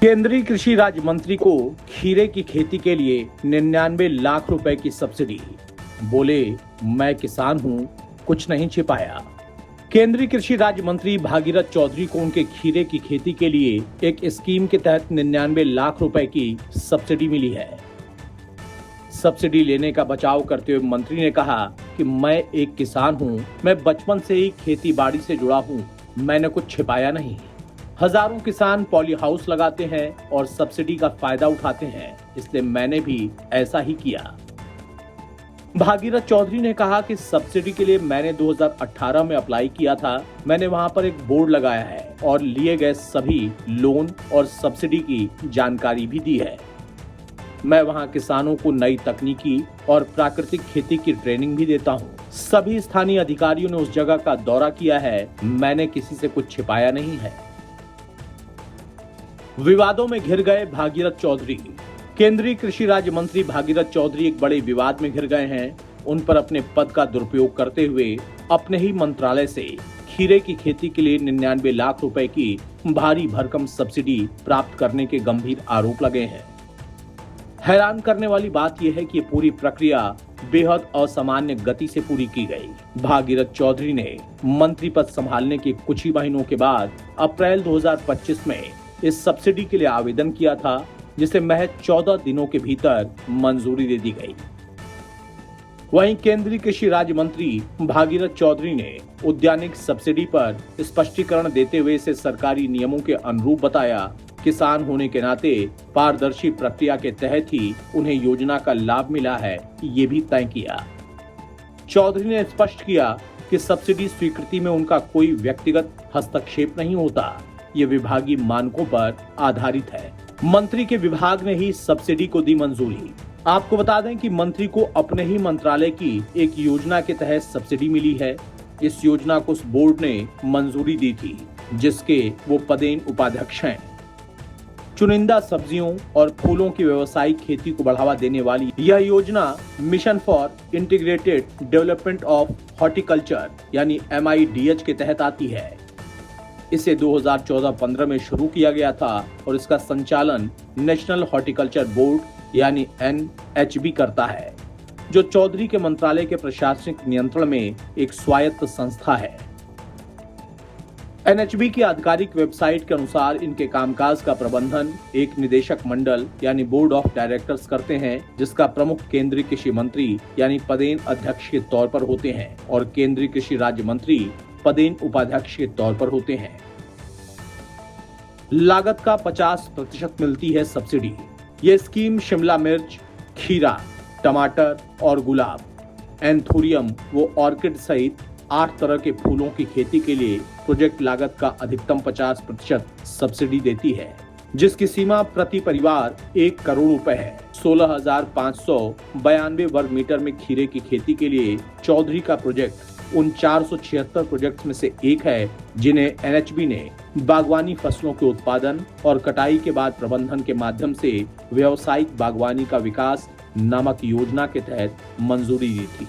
केंद्रीय कृषि राज्य मंत्री को खीरे की खेती के लिए 99 लाख रुपए की सब्सिडी। बोले, मैं किसान हूं, कुछ नहीं छिपाया। केंद्रीय कृषि राज्य मंत्री भागीरथ चौधरी को उनके खीरे की खेती के लिए एक स्कीम के तहत 99 लाख रुपए की सब्सिडी मिली है। सब्सिडी लेने का बचाव करते हुए मंत्री ने कहा कि मैं एक किसान हूं, मैं बचपन से ही खेती बाड़ी से जुड़ा हूं, मैंने कुछ छिपाया नहीं। हजारों किसान पॉली हाउस लगाते हैं और सब्सिडी का फायदा उठाते हैं, इसलिए मैंने भी ऐसा ही किया। भागीरथ चौधरी ने कहा कि सब्सिडी के लिए मैंने 2018 में अप्लाई किया था। मैंने वहां पर एक बोर्ड लगाया है और लिए गए सभी लोन और सब्सिडी की जानकारी भी दी है। मैं वहां किसानों को नई तकनीकी और प्राकृतिक खेती की ट्रेनिंग भी देता हूं। सभी स्थानीय अधिकारियों ने उस जगह का दौरा किया है, मैंने किसी से कुछ छिपाया नहीं है। विवादों में घिर गए भागीरथ चौधरी। केंद्रीय कृषि राज्य मंत्री भागीरथ चौधरी एक बड़े विवाद में घिर गए हैं। उन पर अपने पद का दुरुपयोग करते हुए अपने ही मंत्रालय से खीरे की खेती के लिए 99 लाख रुपए की भारी भरकम सब्सिडी प्राप्त करने के गंभीर आरोप लगे हैं। हैरान करने वाली बात यह है कि पूरी प्रक्रिया बेहद असामान्य गति से पूरी की गई। भागीरथ चौधरी ने मंत्री पद संभालने के कुछ ही महीनों के बाद अप्रैल 2025 में इस सब्सिडी के लिए आवेदन किया था, जिसे महज 14 दिनों के भीतर मंजूरी दे दी गई। वहीं केंद्रीय कृषि राज्य मंत्री भागीरथ चौधरी ने उद्यानिक सब्सिडी पर स्पष्टीकरण देते हुए इसे सरकारी नियमों के अनुरूप बताया। किसान होने के नाते पारदर्शी प्रक्रिया के तहत ही उन्हें योजना का लाभ मिला है, ये भी तय किया। चौधरी ने स्पष्ट किया कि सब्सिडी स्वीकृति में उनका कोई व्यक्तिगत हस्तक्षेप नहीं होता, ये विभागीय मानकों पर आधारित है। मंत्री के विभाग ने ही सब्सिडी को दी मंजूरी। आपको बता दें कि मंत्री को अपने ही मंत्रालय की एक योजना के तहत सब्सिडी मिली है। इस योजना को उस बोर्ड ने मंजूरी दी थी, जिसके वो पदेन उपाध्यक्ष हैं। चुनिंदा सब्जियों और फूलों की व्यावसायिक खेती को बढ़ावा देने वाली यह योजना mission for integrated development of horticulture यानी MIDH के तहत आती है। इसे 2014-15 में शुरू किया गया था और इसका संचालन नेशनल हॉर्टिकल्चर बोर्ड यानी NHB करता है, जो चौधरी के मंत्रालय के प्रशासनिक नियंत्रण में एक स्वायत्त संस्था है। NHB की आधिकारिक वेबसाइट के अनुसार इनके कामकाज का प्रबंधन एक निदेशक मंडल यानी बोर्ड ऑफ डायरेक्टर्स करते हैं, जिसका प्रमुख केंद्रीय कृषि मंत्री यानी पदेन अध्यक्ष के तौर पर होते हैं और केंद्रीय कृषि राज्य मंत्री पदेन उपाध्यक्ष के तौर पर होते हैं। लागत का 50% मिलती है सब्सिडी। यह स्कीम शिमला मिर्च, खीरा, टमाटर और गुलाब, एंथोरियम व ऑर्किड सहित 8 तरह के फूलों की खेती के लिए प्रोजेक्ट लागत का अधिकतम 50% सब्सिडी देती है, जिसकी सीमा प्रति परिवार 1 करोड़ रुपए है। 16,592 वर्ग मीटर में खीरे की खेती के लिए चौधरी का प्रोजेक्ट उन 476 प्रोजेक्ट्स में से एक है, जिन्हें NHB ने बागवानी फसलों के उत्पादन और कटाई के बाद प्रबंधन के माध्यम से व्यावसायिक बागवानी का विकास नामक योजना के तहत मंजूरी दी थी।